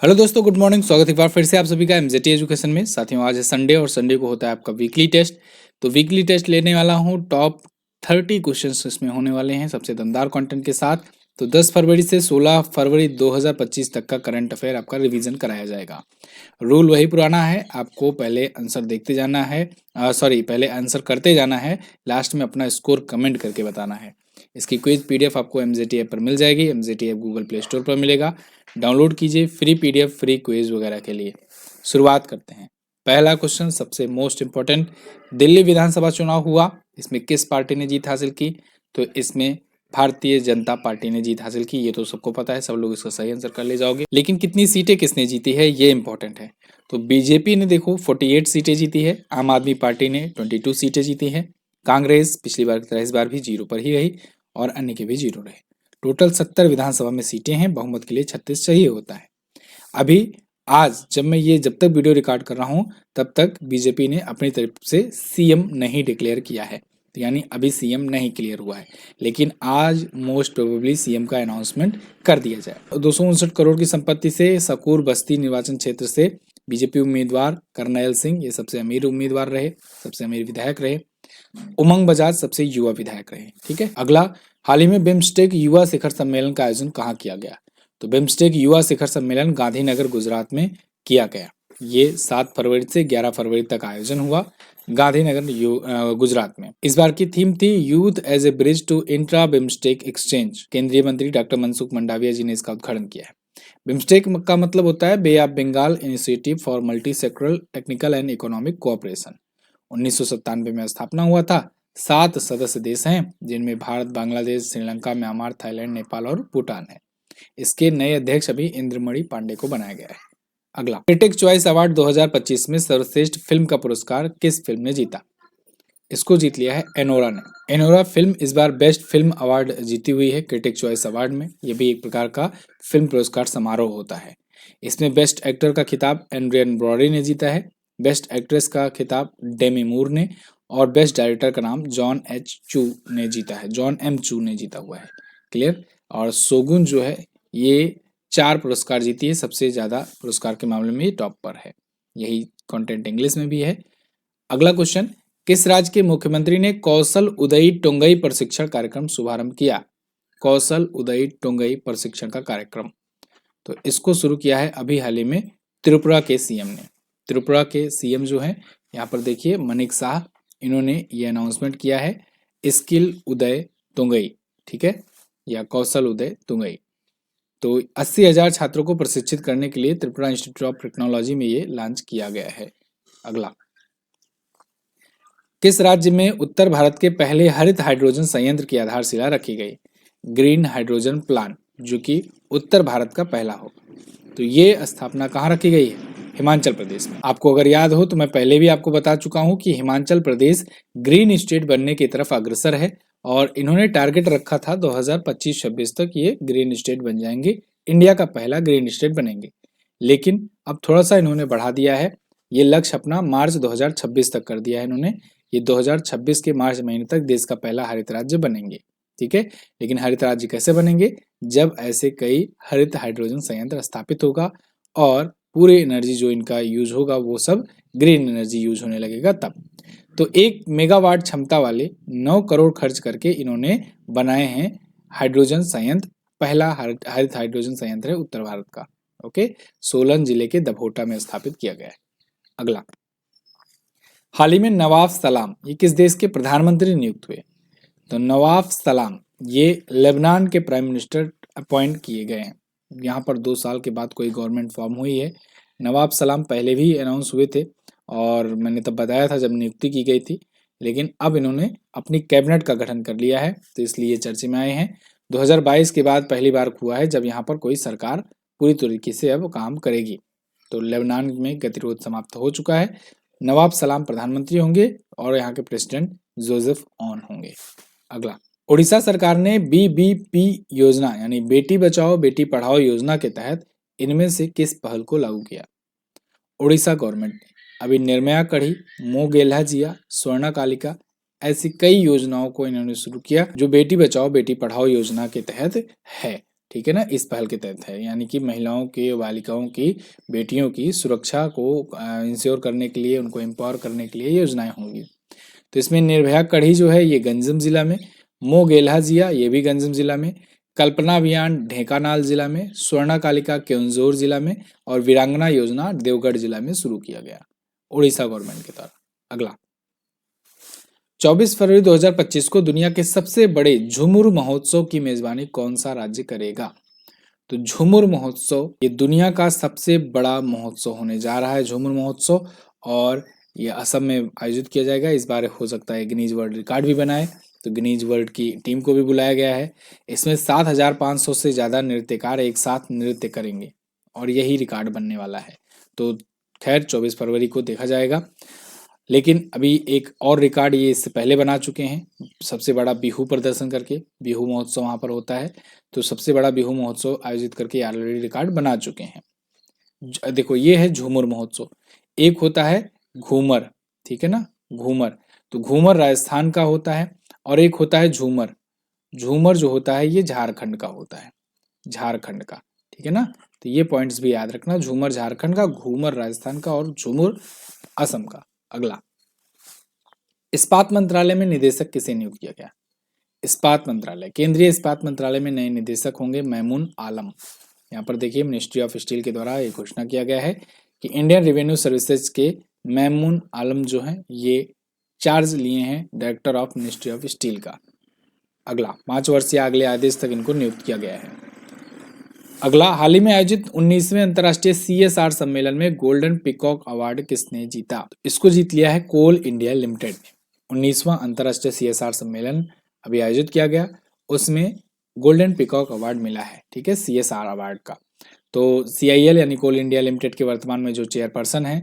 Hello दोस्तों, good morning. स्वागत है एक बार फिर से आप सभी का एमजेटी एजुकेशन में। साथियों, आज है संडे और संडे को होता है आपका वीकली टेस्ट। तो वीकली टेस्ट लेने वाला हूँ। टॉप 30 क्वेश्चंस इसमें होने वाले हैं सबसे दमदार कंटेंट के साथ। तो 10 फरवरी से 16 फरवरी 2025 तक का करंट अफेयर आपका रिवीजन कराया जाएगा। रूल वही पुराना है, आपको पहले आंसर देखते जाना है, पहले आंसर करते जाना है, लास्ट में अपना स्कोर कमेंट करके बताना है। इसकी क्विज पीडीएफ आपको एमजेटी ऐप पर मिल जाएगी। MJT app Google play store पर मिलेगा, डाउनलोड कीजिए फ्री पीडीएफ, फ्री क्विज वगैरह के लिए। शुरुआत करते हैं। पहला क्वेश्चन सबसे मोस्ट इंपॉर्टेंट, दिल्ली विधानसभा चुनाव हुआ, इसमें किस पार्टी ने जीत हासिल की? तो इसमें भारतीय जनता पार्टी ने जीत हासिल की। ये तो सबको पता है, सब लोग इसका सही आंसर कर ले जाओगे। लेकिन कितनी सीटें किसने जीती है, ये इंपॉर्टेंट है। तो बीजेपी ने देखो 48 सीटें जीती है, आम आदमी पार्टी ने 22 सीटें जीती है, कांग्रेस पिछली बार की तरह इस बार भी जीरो पर ही रही और अन्य के भी जीरो रहे। टोटल 70 विधानसभा में सीटें हैं, बहुमत के लिए 36 चाहिए होता है। अभी आज जब तक वीडियो रिकॉर्ड कर रहा हूं तब तक बीजेपी ने अपनी तरफ से सीएम नहीं डिक्लेयर किया है, तो यानी अभी सीएम नहीं क्लियर हुआ है। लेकिन आज मोस्ट प्रोबेबली सीएम का अनाउंसमेंट कर दिया जाए। 259 करोड़ की संपत्ति से सकूर बस्ती निर्वाचन क्षेत्र से बीजेपी उम्मीदवार करनैल सिंह ये सबसे अमीर उम्मीदवार रहे, सबसे अमीर विधायक रहे। उमंग बजाज सबसे युवा विधायक रहे। ठीक है, अगला, हाल ही में बिम्स्टेक युवा शिखर सम्मेलन का आयोजन कहाँ किया गया? तो बिम्स्टेक युवा शिखर सम्मेलन गांधीनगर गुजरात में किया गया। ये 7 फरवरी से 11 फरवरी तक आयोजन हुआ गांधीनगर गुजरात में। इस बार की थीम थी youth as a bridge to intra BIMSTEC exchange. केंद्रीय मंत्री डॉक्टर मनसुख मंडाविया जी ने इसका उद्घाटन किया है। बिम्स्टेक का मतलब होता है bay of Bengal initiative for multi sectoral technical and economic cooperation. 1997 में स्थापना हुआ था। 7 सदस्य देश हैं, जिनमें भारत, बांग्लादेश, श्रीलंका, म्यांमार, थाईलैंड, नेपाल और भूटान है। इसके नए अध्यक्ष अभी इंद्रमणि पांडे को बनाया गया है। अगला, क्रिटिक चॉइस अवार्ड 2025 में सर्वश्रेष्ठ फिल्म का पुरस्कार किस फिल्म ने जीता? इसको जीत लिया है एनोरा ने। एनोरा फिल्म इस बार बेस्ट फिल्म अवार्ड जीती हुई है क्रिटिक चॉइस अवार्ड में। यह भी एक प्रकार का फिल्म पुरस्कार समारोह होता है। इसमें बेस्ट एक्टर का खिताब एड्रियन ब्रॉडी ने जीता है, बेस्ट एक्ट्रेस का खिताब डेमी मूर ने, और बेस्ट डायरेक्टर का नाम जॉन एम चू ने जीता हुआ है। क्लियर। और सोगुन जो है ये 4 पुरस्कार जीती है, सबसे ज्यादा पुरस्कार के मामले में ये टॉप पर है। यही कंटेंट इंग्लिश में भी है। अगला क्वेश्चन, किस राज्य के मुख्यमंत्री ने कौशल उदयी टोंगई प्रशिक्षण कार्यक्रम शुभारंभ किया? कौशल उदयी टोंगई प्रशिक्षण का कार्यक्रम, तो इसको शुरू किया है अभी हाल ही में त्रिपुरा के सीएम ने। त्रिपुरा के सीएम जो हैं, यहाँ पर देखिए मनिक शाह, इन्होंने ये अनाउंसमेंट किया है स्किल उदय टोंगई, ठीक है, या कौशल उदय टोंगई। तो 80,000 छात्रों को प्रशिक्षित करने के लिए त्रिपुरा इंस्टीट्यूट ऑफ टेक्नोलॉजी में ये लॉन्च किया गया है। अगला, किस राज्य में उत्तर भारत के पहले हरित हाइड्रोजन संयंत्र की आधारशिला रखी गई? ग्रीन हाइड्रोजन प्लांट, जो कि उत्तर भारत का पहला हो। तो ये स्थापना कहाँ रखी गई है? हिमाचल प्रदेश में। आपको अगर याद हो तो मैं पहले भी आपको बता चुका हूँ कि हिमाचल प्रदेश ग्रीन स्टेट बनने की तरफ अग्रसर है और इन्होंने टारगेट रखा था 2025-26 तक ये ग्रीन स्टेट बन जाएंगे, इंडिया का पहला ग्रीन स्टेट बनेंगे। लेकिन अब थोड़ा सा इन्होंने बढ़ा दिया है, ये लक्ष्य अपना मार्च 2026 तक कर दिया है इन्होंने। ये 2026 के मार्च महीने तक देश का पहला हरित राज्य बनेंगे। ठीक है, लेकिन हरित राज्य कैसे बनेंगे? जब ऐसे कई हरित हाइड्रोजन संयंत्र स्थापित होगा और पूरे एनर्जी जो इनका यूज होगा वो सब ग्रीन एनर्जी यूज होने लगेगा तब। तो 1 मेगावाट क्षमता वाले 9 करोड़ खर्च करके इन्होंने बनाए हैं हाइड्रोजन संयंत्र। पहला हरित हाइड्रोजन संयंत्र है उत्तर भारत का। ओके, सोलन जिले के दभोटा में स्थापित किया गया है। अगला, हाल ही में नवाफ सलाम ये किस देश के प्रधानमंत्री नियुक्त हुए? तो नवाफ सलाम ये लेबनान के प्राइम मिनिस्टर अपॉइंट किए गए हैं। यहाँ पर 2 साल के बाद कोई गवर्नमेंट फॉर्म हुई है। नवाब सलाम पहले भी अनाउंस हुए थे और मैंने तब बताया था जब नियुक्ति की गई थी, लेकिन अब इन्होंने अपनी कैबिनेट का गठन कर लिया है, तो इसलिए चर्चे में आए हैं। 2022 के बाद पहली बार हुआ है जब यहाँ पर कोई सरकार पूरी तरीके से अब काम करेगी। तो लेबनान में गतिरोध समाप्त हो चुका है। नवाब सलाम प्रधानमंत्री होंगे और यहाँ के प्रेसिडेंट जोसेफ ऑन होंगे। अगला, उड़ीसा सरकार ने बीबीपी योजना यानी बेटी बचाओ बेटी पढ़ाओ योजना के तहत इनमें से किस पहल को लागू किया? उड़ीसा गवर्नमेंट ने अभी निर्मया कढ़ी, मो गेल्हा जिया, स्वर्णा कालिका, ऐसी कई योजनाओं को इन्होंने शुरू किया जो बेटी बचाओ बेटी पढ़ाओ योजना के तहत है। ठीक है ना, इस पहल के तहत है। यानी कि महिलाओं की, बालिकाओं की, बेटियों की सुरक्षा को इंश्योर करने के लिए, उनको एम्पावर करने के लिए योजनाएं होंगी। तो इसमें निर्भया कढ़ी जो है ये गंजम जिला में, मोगेल्हा जिया ये भी गंजम जिला में, कल्पना अभियान ढेंकानाल जिला में, स्वर्णा कालिका केंदुझोर जिला में और वीरांगना योजना देवगढ़ जिला में शुरू किया गया उड़ीसा गवर्नमेंट के द्वारा। अगला 24 फरवरी 2025 को दुनिया के सबसे बड़े झुमुर महोत्सव की मेजबानी कौन सा राज्य करेगा? तो झुमुर महोत्सव ये दुनिया का सबसे बड़ा महोत्सव होने जा रहा है, झुमुर महोत्सव, और ये असम में आयोजित किया जाएगा। इस बार हो सकता है गिनीज वर्ल्ड रिकॉर्ड भी बनाए, तो गिनीज वर्ल्ड की टीम को भी बुलाया गया है। इसमें 7,500 से ज़्यादा नृत्यकार एक साथ नृत्य करेंगे और यही रिकॉर्ड बनने वाला है। तो खैर 24 फरवरी को देखा जाएगा। लेकिन अभी एक और रिकॉर्ड ये इससे पहले बना चुके हैं, सबसे बड़ा बिहू प्रदर्शन करके, बिहू महोत्सव वहाँ पर होता है, तो सबसे बड़ा बिहू महोत्सव आयोजित करके ऑलरेडी रिकॉर्ड बना चुके हैं। देखो ये है झूमर महोत्सव, एक होता है घूमर, ठीक है ना, घूमर, तो घूमर राजस्थान का होता है, और एक होता है झूमर, झूमर जो होता है ये झारखंड का होता है, झारखंड का, ठीक है ना। तो ये पॉइंट्स भी याद रखना, झूमर झारखंड का, घूमर राजस्थान का और झूमर असम का। अगला, इस्पात मंत्रालय में निदेशक किसे नियुक्त किया गया? इस्पात मंत्रालय, केंद्रीय इस्पात मंत्रालय में नए निदेशक होंगे मैमून आलम। यहाँ पर देखिए मिनिस्ट्री ऑफ स्टील के द्वारा एक घोषणा किया गया है कि इंडियन रेवेन्यू सर्विसेज के मैमून आलम जो हैं ये चार्ज लिए हैं director of ministry of steel का। अगला, 5 वर्ष या अगले आदेश तक इनको नियुक्त किया गया है। अगला, हाल ही में आयोजित 19वें अंतर्राष्ट्रीय CSR सम्मेलन में गोल्डन पिकॉक अवार्ड किसने जीता? इसको जीत लिया है कोल इंडिया लिमिटेड ने। 19वां अंतर्राष्ट्रीय CSR सम्मेलन अभी आयोजित किया गया, उसमें गोल्डन पिकॉक अवार्ड मिला है, ठीक है, CSR अवार्ड का। तो CIL यानी कोल इंडिया लिमिटेड के वर्तमान में जो चेयरपर्सन है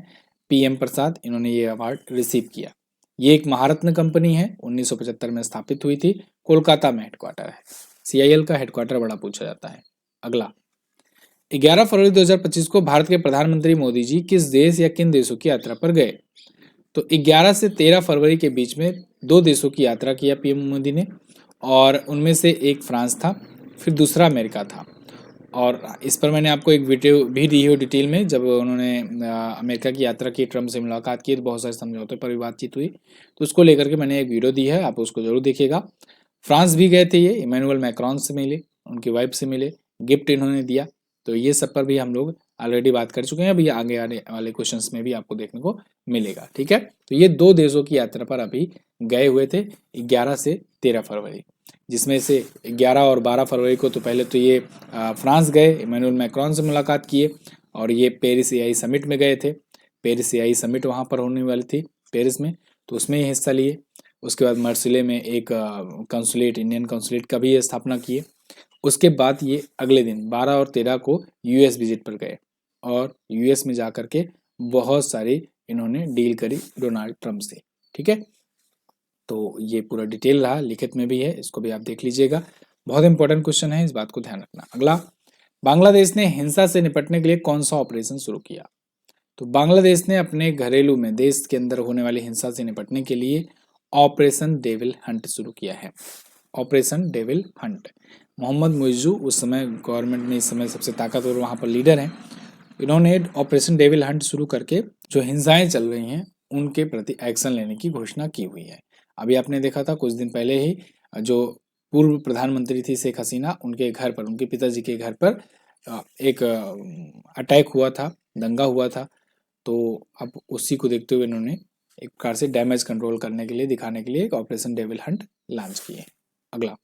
PM प्रसाद, इन्होंने ये अवार्ड रिसीव किया। ये एक महारत्न कंपनी है, 1975 में स्थापित हुई थी, कोलकाता में हेडक्वार्टर है। CIL का हेडक्वार्टर बड़ा पूछा जाता है। अगला, 11 फरवरी 2025 को भारत के प्रधानमंत्री मोदी जी किस देश या किन देशों की यात्रा पर गए? तो 11 से 13 फरवरी के बीच में 2 देशों की यात्रा किया PM मोदी ने, और उनमें से एक फ्रांस था, फिर दूसरा अमेरिका था। और इस पर मैंने आपको एक वीडियो भी दी है डिटेल में, जब उन्होंने अमेरिका की यात्रा की, ट्रम्प से मुलाकात की, तो बहुत सारे समझौते पर भी बातचीत हुई, तो उसको लेकर के मैंने एक वीडियो दी है, आप उसको जरूर देखिएगा। फ्रांस भी गए थे ये, इमैनुअल मैक्रोन से मिले, उनकी वाइफ से मिले, गिफ्ट इन्होंने दिया, तो ये सब पर भी हम लोग ऑलरेडी बात कर चुके हैं। अभी आगे आने वाले क्वेश्चंस में भी आपको देखने को मिलेगा, ठीक है। तो ये 2 देशों की यात्रा पर अभी गए हुए थे 11 से 13 फरवरी, जिसमें से 11 और 12 फरवरी को तो पहले तो ये फ्रांस गए, इमैनुअल मैक्रोन से मुलाकात किए, और ये पेरिस AI समिट में गए थे। पेरिस AI समिट वहाँ पर होने वाली थी पेरिस में, तो उसमें ही हिस्सा लिए। उसके बाद मर्सिले में एक कंसुलेट, इंडियन कंसुलेट का भी स्थापना किए। उसके बाद ये अगले दिन 12 और 13 को US विजिट पर गए, और US में जाकर के बहुत सारी इन्होंने डील करी डोनाल्ड ट्रंप से, ठीक है। तो ये पूरा डिटेल रहा, लिखित में भी है, इसको भी आप देख लीजिएगा, बहुत इंपॉर्टेंट क्वेश्चन है, इस बात को ध्यान रखना। अगला, बांग्लादेश ने हिंसा से निपटने के लिए कौन सा ऑपरेशन शुरू किया? तो बांग्लादेश ने अपने घरेलू में, देश के अंदर होने वाली हिंसा से निपटने के लिए ऑपरेशन डेविल हंट शुरू किया है। Operation devil Hunt, Mohammad Muizzu उस समय गवर्नमेंट में इस समय सबसे ताकतवर वहाँ पर लीडर हैं, इन्होंने ऑपरेशन डेविल हंट शुरू करके जो हिंसाएं चल रही हैं उनके प्रति एक्शन लेने की घोषणा की हुई है। अभी आपने देखा था कुछ दिन पहले ही, जो पूर्व प्रधानमंत्री थी शेख हसीना, उनके घर पर, उनके पिताजी के घर पर एक अटैक हुआ था, दंगा हुआ था, तो अब उसी को देखते हुए इन्होंने एक प्रकार से डैमेज कंट्रोल करने के लिए, दिखाने के लिए एक ऑपरेशन डेविल हंट लॉन्च किए। अगला,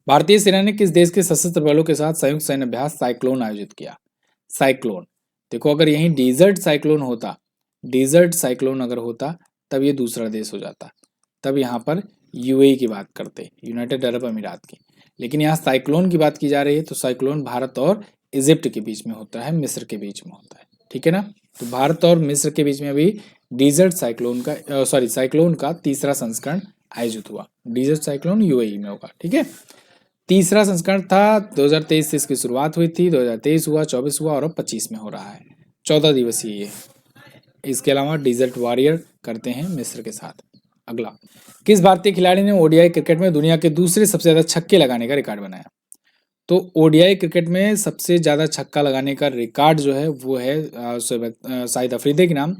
भारतीय सेना ने किस देश के सशस्त्र बलों के साथ संयुक्त सैन्य अभ्यास साइक्लोन आयोजित किया? साइक्लोन, देखो अगर यहीं डेजर्ट साइक्लोन होता, डेजर्ट साइक्लोन अगर होता तब ये दूसरा देश हो जाता, तब यहाँ पर UAE की बात करते, यूनाइटेड अरब अमीरात की, लेकिन यहाँ साइक्लोन की बात की जा रही है, तो साइक्लोन भारत और इजिप्ट के बीच में होता है, मिस्र के बीच में होता है, ठीक है ना। तो भारत और मिस्र के बीच में अभी डेजर्ट साइक्लोन का साइक्लोन का तीसरा संस्करण आयोजित हुआ। डेजर्ट साइक्लोन UAE में होगा, ठीक है। तीसरा संस्करण था, 2023 से इसकी शुरुआत हुई थी, 2023 हुआ, 24 हुआ और अब 25 में हो रहा है, 14 दिवसीय ये। इसके अलावा डेजर्ट वॉरियर करते हैं मिस्र के साथ। अगला, किस भारतीय खिलाड़ी ने ODI क्रिकेट में दुनिया के दूसरे सबसे ज्यादा छक्के लगाने का रिकॉर्ड बनाया? तो ओडीआई क्रिकेट में सबसे ज़्यादा छक्का लगाने का रिकॉर्ड जो है वो है शाहिद अफरीदी के नाम।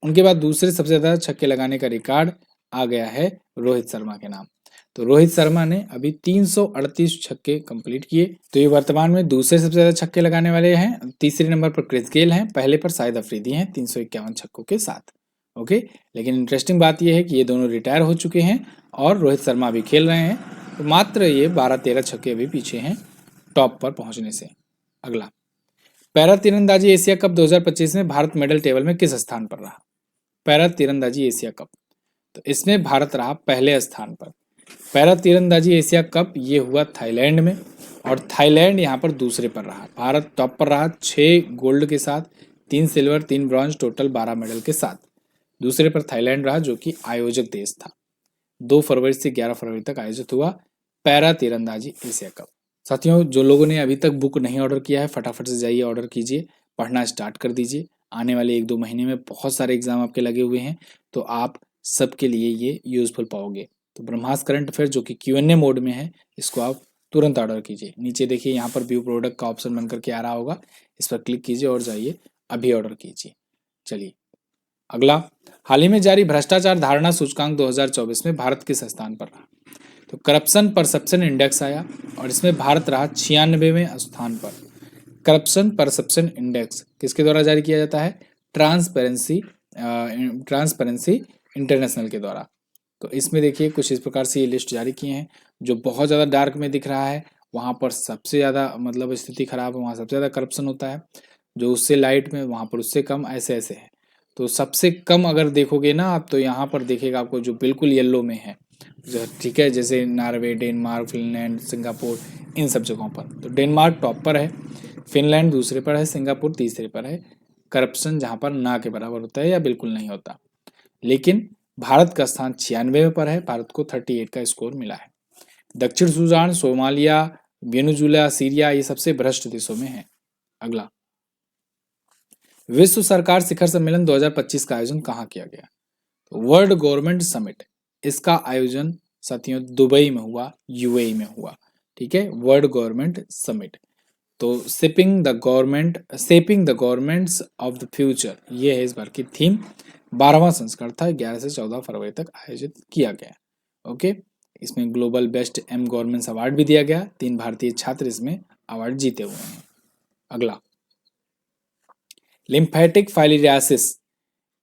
उनके बाद दूसरे सबसे ज़्यादा छक्के लगाने का रिकॉर्ड आ गया है रोहित शर्मा के नाम। तो रोहित शर्मा ने अभी 338 छक्के कंप्लीट किए। तो ये वर्तमान में दूसरे सबसे ज़्यादा छक्के लगाने वाले हैं। तीसरे नंबर पर क्रिस गेल हैं, पहले पर शाहिद अफरीदी हैं 351 छक्कों के साथ। ओके, लेकिन इंटरेस्टिंग बात यह है कि ये दोनों रिटायर हो चुके हैं और रोहित शर्मा अभी खेल रहे हैं। तो मात्र ये 12-13 छक्के अभी पीछे हैं टॉप पर पहुंचने से। अगला, पैरा तीरंदाजी एशिया कप 2025 में भारत मेडल टेबल में किस स्थान पर रहा? पैरा तीरंदाजी एशिया कप, तो इसमें भारत रहा पहले स्थान पर। पैरा तीरंदाजी एशिया कप ये हुआ थाईलैंड में और थाईलैंड यहाँ पर दूसरे पर रहा। भारत टॉप पर रहा 6 गोल्ड के साथ, 3 सिल्वर 3 ब्रॉन्ज, टोटल 12 मेडल के साथ। दूसरे पर थाईलैंड रहा जो कि आयोजक देश था। 2 फरवरी से 11 फरवरी तक आयोजित हुआ पैरा तीरंदाजी एशिया कप। साथियों, जो लोगों ने अभी तक बुक नहीं ऑर्डर किया है फटाफट से जाइए ऑर्डर कीजिए, पढ़ना स्टार्ट कर दीजिए। आने वाले 1-2 महीने में बहुत सारे एग्जाम आपके लगे हुए हैं, तो आप सबके लिए ये यूजफुल पाओगे। तो ब्रह्मास्त्र करंट अफेयर जो कि Q&A मोड में है, इसको आप तुरंत ऑर्डर कीजिए। नीचे देखिए यहाँ पर व्यू प्रोडक्ट का ऑप्शन बनकर के आ रहा होगा, इस पर क्लिक कीजिए और जाइए अभी ऑर्डर कीजिए। चलिए अगला, हाल ही में जारी भ्रष्टाचार धारणा सूचकांक 2024 में भारत किस स्थान पर रहा? तो करप्शन परसेप्शन इंडेक्स आया और इसमें भारत रहा 96वें स्थान पर। करप्शन परसेप्शन इंडेक्स किसके द्वारा जारी किया जाता है? ट्रांसपेरेंसी इंटरनेशनल के द्वारा। तो इसमें देखिए कुछ इस प्रकार से ये लिस्ट जारी किए हैं। जो बहुत ज़्यादा डार्क में दिख रहा है वहाँ पर सबसे ज़्यादा मतलब स्थिति खराब है, वहाँ सबसे ज़्यादा करप्शन होता है। जो उससे लाइट में वहाँ पर उससे कम, ऐसे ऐसे है। तो सबसे कम अगर देखोगे ना आप, तो यहाँ पर देखिएगा आपको जो बिल्कुल येलो में है, ठीक है, जैसे नॉर्वे, डेनमार्क, फिनलैंड, सिंगापुर, इन सब जगहों पर। तो डेनमार्क टॉप पर है, फिनलैंड दूसरे पर है, सिंगापुर तीसरे पर है। करप्शन जहाँ पर ना के बराबर होता है या बिल्कुल नहीं होता। लेकिन भारत का स्थान 96वें पर है, भारत को 38 का स्कोर मिला है। दक्षिण सूडान, सोमालिया, वेनेजुएला, सीरिया ये सबसे भ्रष्ट देशों में है। अगला, विश्व सरकार शिखर सम्मेलन 2025 का आयोजन कहाँ किया गया? तो वर्ल्ड गवर्नमेंट समिट, इसका आयोजन साथियों दुबई में हुआ, यूएई में हुआ। ठीक है, वर्ल्ड गवर्नमेंट समिट। तो shaping the governments of the future, ये है इस बार की थीम। 12वां संस्करण था, 11 से 14 फरवरी तक आयोजित किया गया। ओके, इसमें ग्लोबल बेस्ट गवर्नेंस अवार्ड भी दिया गया। 3 भारतीय छात्र इसमें अवार्ड जीते हुए हैं। अगला, लिम्फेटिक फाइलियासिस,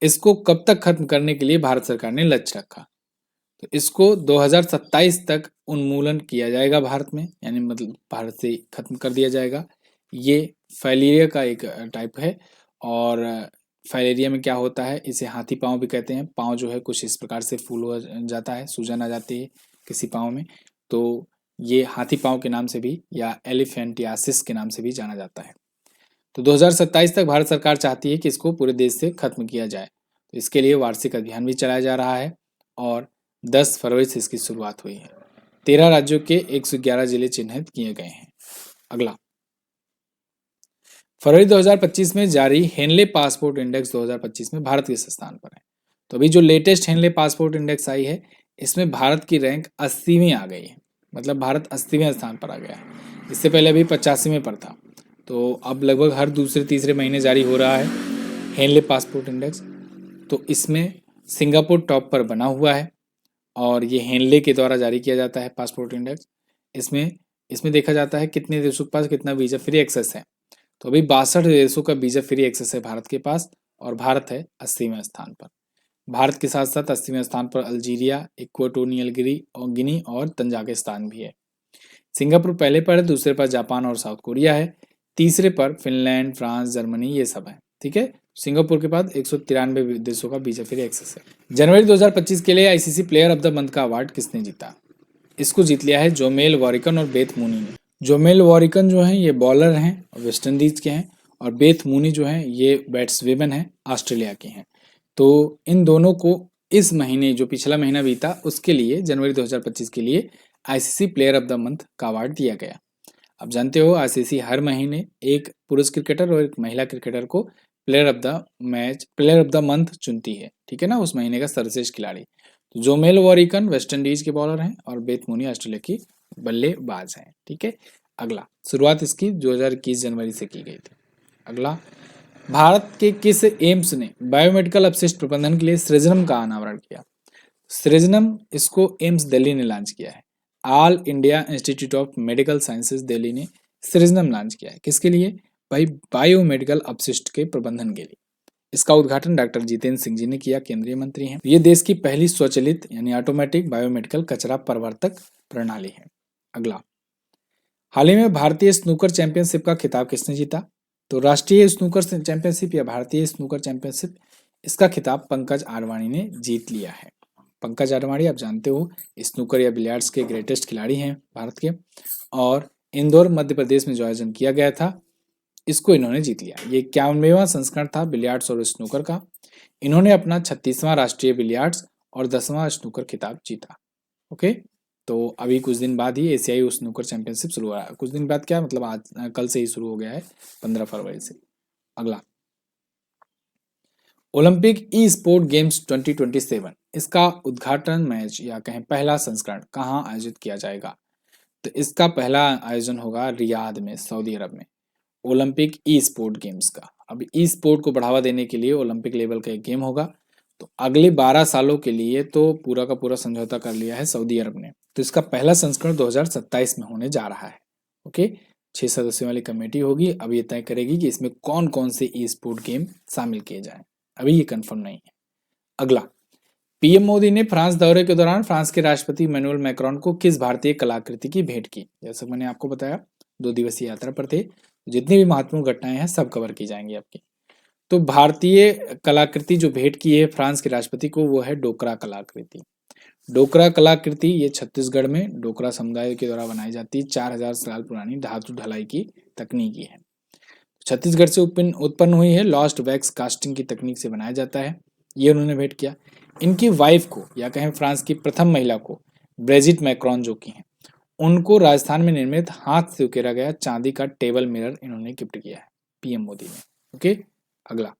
इसको कब तक खत्म करने के लिए भारत सरकार ने लक्ष्य रखा? तो इसको 2027 तक उन्मूलन किया जाएगा भारत में, यानी मतलब भारत से खत्म कर दिया जाएगा। ये फाइलेरिया का एक टाइप है और फाइलेरिया में क्या होता है, इसे हाथी पाँव भी कहते हैं। पाँव जो है कुछ इस प्रकार से फूल हो जाता है, सूजन आ जाती है किसी पाँव में, तो ये हाथी पाँव के नाम से भी या एलिफेंटियासिस के नाम से भी जाना जाता है। तो 2027 तक भारत सरकार चाहती है कि इसको पूरे देश से खत्म किया जाए। तो इसके लिए वार्षिक अभियान भी चलाया जा रहा है और 10 फरवरी से इसकी शुरुआत हुई है। 13 राज्यों के 111 जिले चिन्हित किए गए हैं। अगला, फरवरी 2025 में जारी हेनले पासपोर्ट इंडेक्स 2025 में भारत किस स्थान पर है? तो अभी जो लेटेस्ट हेनले पासपोर्ट इंडेक्स आई है, इसमें भारत की रैंक 80वीं आ गई है, मतलब भारत 80वें स्थान पर आ गया है। इससे पहले अभी 85वें पर था। तो अब लगभग हर दूसरे तीसरे महीने जारी हो रहा है हेनले पासपोर्ट इंडेक्स। तो इसमें सिंगापुर टॉप पर बना हुआ है और ये हेनले के द्वारा जारी किया जाता है पासपोर्ट इंडेक्स। इसमें देखा जाता है कितने देशों के पास कितना वीजा फ्री एक्सेस है। तो अभी 62 देशों का वीजा फ्री एक्सेस है भारत के पास और भारत है 80वें स्थान पर। भारत के साथ साथ 80वें स्थान पर अल्जीरिया, इक्वाटोरियल गिनी और तंजाकिस्तान भी है। सिंगापुर पहले पर है, दूसरे पर जापान और साउथ कोरिया है, तीसरे पर फिनलैंड, फ्रांस, जर्मनी ये सब है। ठीक है, सिंगापुर के बाद 193 देशों का वीजा फ्री एक्सेस है। जनवरी 2025 के लिए ICC player of the month का अवार्ड किसने जीता? इसको जीत लिया है जोमेल वॉरिकन और बेथ मूनी ने। जोमेल वॉरिकन जो हैं ये बॉलर हैं, वेस्ट इंडीज के हैं, और बेथ मूनी जो हैं ये बैट्समैन हैं, ऑस्ट्रेलिया के हैं। तो इन दोनों को इस महीने जो पिछला महीना बीता उसके लिए जनवरी 2025 के लिए ICC player of the month का अवार्ड दिया गया। अब जानते हो आईसीसी हर महीने एक पुरुष क्रिकेटर और एक महिला क्रिकेटर को प्लेयर ऑफ द मंथ चुनती है। ठीक है ना, उस महीने का सर्वश्रेष्ठ खिलाड़ी। तो जोमेल वॉरिकन वेस्ट इंडीज के बॉलर हैं और बेथ मूनी ऑस्ट्रेलिया की बल्लेबाज हैं। ठीक है, अगला, शुरुआत इसकी 2021 जनवरी से की गई थी। अगला, भारत के किस एम्स ने बायोमेडिकल अपशिष्ट प्रबंधन के लिए सृजनम का अनावरण किया? सृजनम इसको एम्स दिल्ली ने लॉन्च किया है। All India institute of medical sciences Delhi ने सृजनम लॉन्च किया है। किसके लिए? भाई बायोमेडिकल अपशिष्ट के प्रबंधन के लिए। इसका उद्घाटन डॉक्टर जितेंद्र सिंह जी ने किया, केंद्रीय मंत्री हैं। ये देश की पहली स्वचालित यानी ऑटोमेटिक बायोमेडिकल कचरा प्रवर्तक प्रणाली है। अगला, हाल ही में भारतीय स्नूकर चैंपियनशिप का खिताब किसने जीता? तो राष्ट्रीय स्नूकर चैंपियनशिप या भारतीय स्नूकर चैंपियनशिप, इसका खिताब पंकज आडवाणी ने जीत लिया है। पंकज आडवाणी आप जानते हो स्नूकर या बिलियर्ड्स के ग्रेटेस्ट खिलाड़ी हैं भारत के, और इंदौर मध्य प्रदेश में जो आयोजन किया गया था इसको इन्होंने जीत लिया। ये 51वां संस्करण था बिलियर्ड्स और स्नूकर का। इन्होंने अपना 36वां राष्ट्रीय बिलियर्ड्स और 10वां स्नूकर खिताब जीता। ओके, तो अभी कुछ दिन बाद ही एशियाई स्नूकर चैंपियनशिप शुरू हुआ। कुछ दिन बाद क्या मतलब, आज कल से ही शुरू हो गया है, 15 फरवरी से। अगला, ओलंपिक ई स्पोर्ट गेम्स 2027, इसका उद्घाटन मैच या कहें पहला संस्करण कहाँ आयोजित किया जाएगा? तो इसका पहला आयोजन होगा रियाद में, सऊदी अरब में, ओलंपिक ई स्पोर्ट गेम्स का। अब ई स्पोर्ट को बढ़ावा देने के लिए ओलंपिक लेवल का एक गेम होगा। तो अगले 12 सालों के लिए तो पूरा का पूरा समझौता कर लिया है सऊदी अरब ने। तो इसका पहला संस्करण 2027 में होने जा रहा है। ओके, 6 सदस्यों वाली कमेटी होगी, अब ये तय करेगी कि इसमें कौन कौन से ई स्पोर्ट गेम शामिल किए जाएं। अभी ये कंफर्म नहीं है। अगला, पीएम मोदी ने फ्रांस दौरे के दौरान फ्रांस के राष्ट्रपति इमैनुअल मैक्रोन को किस भारतीय कलाकृति की भेंट की? जैसे मैंने आपको बताया 2 दिवसीय यात्रा पर थे, जितनी भी महत्वपूर्ण घटनाएं हैं सब कवर की जाएंगी आपकी। तो भारतीय कलाकृति जो भेंट की है फ्रांस के राष्ट्रपति को, वो है डोकरा कलाकृति। डोकरा कलाकृति ये छत्तीसगढ़ में डोकरा समुदाय के द्वारा बनाई जाती है। 4000 साल पुरानी धातु ढलाई की तकनीकी है। छत्तीसगढ़ से उत्पन्न हुई है, लॉस्ट वैक्स कास्टिंग की तकनीक से बनाया जाता है। ये उन्होंने भेंट किया। इनकी वाइफ को या कहें फ्रांस की प्रथम महिला को, ब्रिजिट मैक्रोन जो की हैं, उनको राजस्थान में निर्मित हाथ से उकेरा गया चांदी का टेबल मिरर इन्होंने गिफ्ट किया है पीएम मोदी ने। ओके, अगला,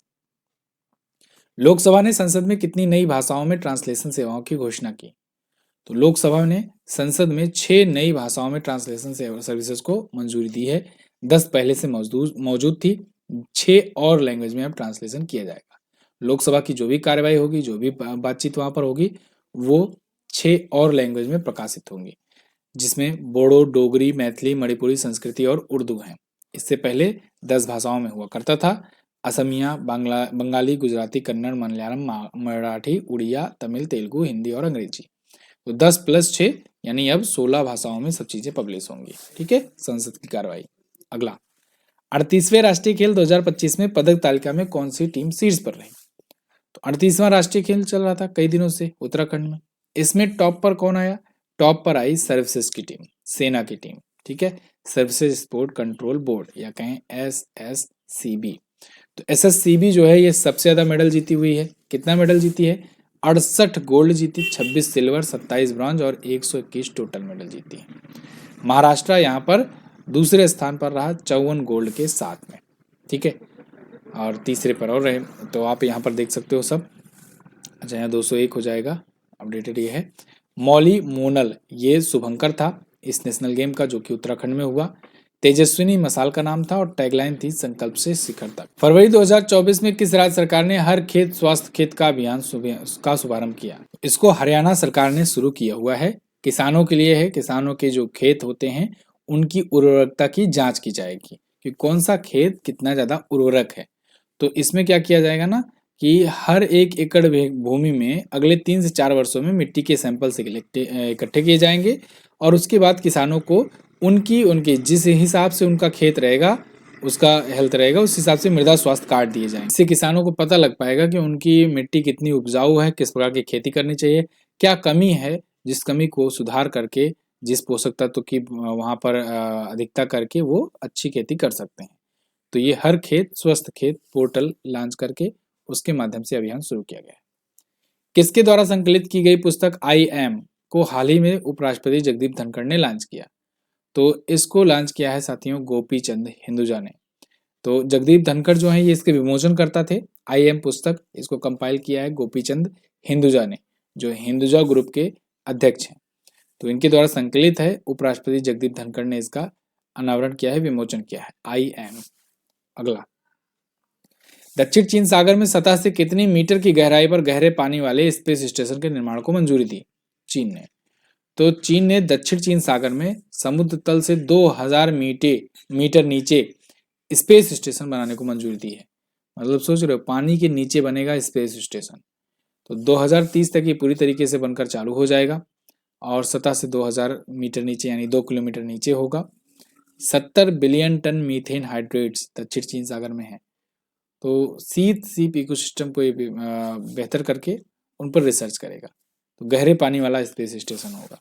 लोकसभा ने संसद में कितनी नई भाषाओं में ट्रांसलेशन सेवाओं की घोषणा की? तो लोकसभा ने संसद में 6 नई भाषाओं में ट्रांसलेशन सर्विसेज को मंजूरी दी है। 10 पहले से मौजूद थी, 6 और लैंग्वेज में अब ट्रांसलेशन किया जाएगा। लोकसभा की जो भी कार्यवाही होगी, जो भी बातचीत वहां पर होगी, वो 6 और लैंग्वेज में प्रकाशित होंगी, जिसमें बोडो, डोगरी, मैथिली, मणिपुरी, संस्कृति और उर्दू हैं। इससे पहले 10 भाषाओं में हुआ करता था, असमिया, बंगाली, गुजराती, कन्नड़, मलयालम, मराठी, उड़िया, तमिल, तेलुगु, हिंदी और अंग्रेजी। तो 10 + 6 यानी अब 16 भाषाओं में सब चीजें पब्लिश होंगी। ठीक है, संसद की कार्रवाई। अगला, 38वें राष्ट्रीय खेल 2025 में पदक तालिका में कौन सी टीम शीर्ष पर रही? तो 38वां राष्ट्रीय खेल चल रहा था कई दिनों से उत्तराखंड में। इसमें टॉप पर कौन आया? टॉप पर आई सर्विसेज की टीम, सेना की टीम। ठीक है, सर्विसेज स्पोर्ट कंट्रोल बोर्ड या कहें SSCB। तो SSCB जो है ये सबसे ज्यादा मेडल जीती हुई है। कितना मेडल जीती है? 68 गोल्ड जीती, 26 सिल्वर, 27 ब्रॉन्ज और 121 टोटल मेडल जीती है। महाराष्ट्र यहाँ पर दूसरे स्थान पर रहा 54 गोल्ड के साथ में। ठीक है, और तीसरे पर और रहे। तो आप यहाँ पर देख सकते हो सब। अच्छा, यहाँ 201 हो जाएगा, अपडेटेड ये है। मौली मोनल ये शुभंकर था इस नेशनल गेम का, जो कि उत्तराखंड में हुआ। तेजस्विनी मसाल का नाम था और टैगलाइन थी संकल्प से शिखर तक। फरवरी 2024 में किस राज्य सरकार ने हर खेत स्वास्थ्य खेत का अभियान का शुभारंभ किया? इसको हरियाणा सरकार ने शुरू किया हुआ है। किसानों के लिए है। किसानों के जो खेत होते हैं उनकी उर्वरकता की जांच की जाएगी कि कौन सा खेत कितना ज्यादा उर्वरक है। तो इसमें क्या किया जाएगा ना कि हर 1 एकड़ भूमि में अगले 3 से 4 वर्षों में मिट्टी के सैंपल से इकट्ठे किए जाएंगे, और उसके बाद किसानों को उनके जिस हिसाब से उनका खेत रहेगा, उसका हेल्थ रहेगा, उस हिसाब से मृदा स्वास्थ्य कार्ड दिए जाएंगे। इससे किसानों को पता लग पाएगा कि उनकी मिट्टी कितनी उपजाऊ है, किस प्रकार की खेती करनी चाहिए, क्या कमी है, जिस कमी को सुधार करके, जिस पोषक तत्व की वहां पर अधिकता करके वो अच्छी खेती कर सकते हैं। तो ये हर खेत स्वस्थ खेत पोर्टल लॉन्च करके उसके माध्यम से अभियान शुरू किया गया है। किसके द्वारा संकलित की गई पुस्तक आई एम को हाल ही में उपराष्ट्रपति जगदीप धनखड़ ने लॉन्च किया? तो इसको लॉन्च किया है साथियों गोपी चंद हिंदुजा ने। तो जगदीप धनखड़ जो है ये इसके विमोचन करता थे। आई एम पुस्तक इसको कंपाइल किया है गोपी चंद हिंदुजा ने, जो हिंदुजा ग्रुप के अध्यक्ष हैं। तो इनके द्वारा संकलित है, उपराष्ट्रपति जगदीप धनखड़ ने इसका अनावरण किया है, विमोचन किया है, IM। अगला, दक्षिण चीन सागर में सतह से कितनी मीटर की गहराई पर गहरे पानी वाले स्पेस स्टेशन के निर्माण को मंजूरी दी? चीन ने। तो चीन ने दक्षिण चीन सागर में समुद्र तल से 2000 मीटर नीचे स्पेस स्टेशन बनाने को मंजूरी दी है। मतलब सोच रहे हो, पानी के नीचे बनेगा स्पेस स्टेशन। तो 2030 तक ये पूरी तरीके से बनकर चालू हो जाएगा और सतह से 2000 मीटर नीचे यानी 2 किलोमीटर नीचे होगा। 70 बिलियन टन मीथेन हाइड्रेट्स दक्षिण चीन सागर में है। तो सीप सीप इकोसिस्टम को ये बेहतर करके उन पर रिसर्च करेगा। तो गहरे पानी वाला स्पेस स्टेशन होगा।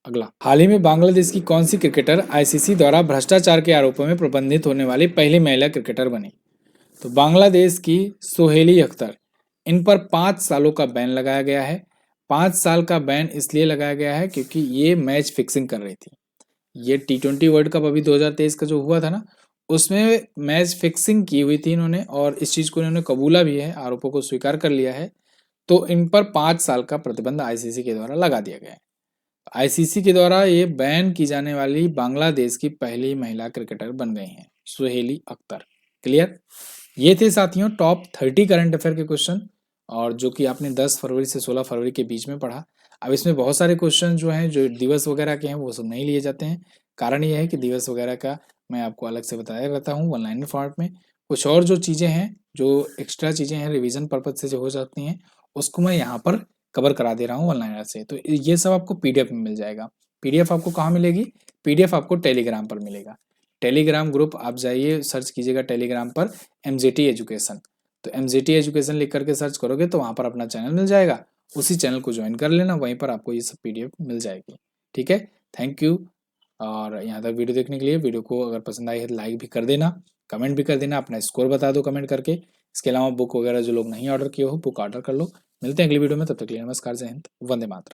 अगला, हाल ही में बांग्लादेश की कौन सी क्रिकेटर ICC द्वारा भ्रष्टाचार के आरोपों में प्रतिबंधित होने वाली पहली महिला क्रिकेटर बनी? तो बांग्लादेश की सोहेली अख्तर। इन पर 5 सालों का बैन लगाया गया है। 5 साल का बैन इसलिए लगाया गया है क्योंकि ये मैच फिक्सिंग कर रही थी। ये T20 वर्ल्ड कप अभी 2023 का जो हुआ था ना, उसमें मैच फिक्सिंग की हुई थी इन्होंने और इस चीज को इन्होंने कबूला भी है, आरोपों को स्वीकार कर लिया है। तो इन पर 5 साल का प्रतिबंध ICC के द्वारा लगा दिया गया है। ICC के द्वारा ये बैन की जाने वाली बांग्लादेश की पहली महिला क्रिकेटर बन गई हैं, सोहेली अख्तर। क्लियर? ये थे साथियों टॉप 30 करंट अफेयर के क्वेश्चन, और जो कि आपने 10 फरवरी से 16 फरवरी के बीच में पढ़ा। अब इसमें बहुत सारे क्वेश्चन जो हैं, जो दिवस वगैरह के हैं, वो सब नहीं लिए जाते हैं। कारण ये है कि दिवस वगैरह का मैं आपको अलग से बताया रहता हूँ वन लाइनर फॉर्मेट में। कुछ और जो चीज़ें हैं, जो एक्स्ट्रा चीज़ें हैं रिवीजन पर्पज से जो हो जाती हैं, उसको मैं यहाँ पर कवर करा दे रहा हूँ वन लाइनर से। तो ये सब आपको PDF में मिल जाएगा। PDF आपको कहाँ मिलेगी? PDF आपको टेलीग्राम पर मिलेगा। टेलीग्राम ग्रुप आप जाइए, सर्च कीजिएगा टेलीग्राम पर MJT एजुकेशन। तो MJT एजुकेशन लिख करके सर्च करोगे तो वहाँ पर अपना चैनल मिल जाएगा। उसी चैनल को ज्वाइन कर लेना, वहीं पर आपको ये सब PDF मिल जाएगी। ठीक है, थैंक यू। और यहाँ तक वीडियो देखने के लिए, वीडियो को अगर पसंद आई है तो लाइक भी कर देना, कमेंट भी कर देना, अपना स्कोर बता दो कमेंट करके। इसके अलावा बुक वगैरह जो लोग नहीं ऑर्डर किए हो, बुक ऑर्डर कर लो। मिलते हैं अगली वीडियो में, तब तक के लिए नमस्कार, जय हिंद, वंदे मातरम।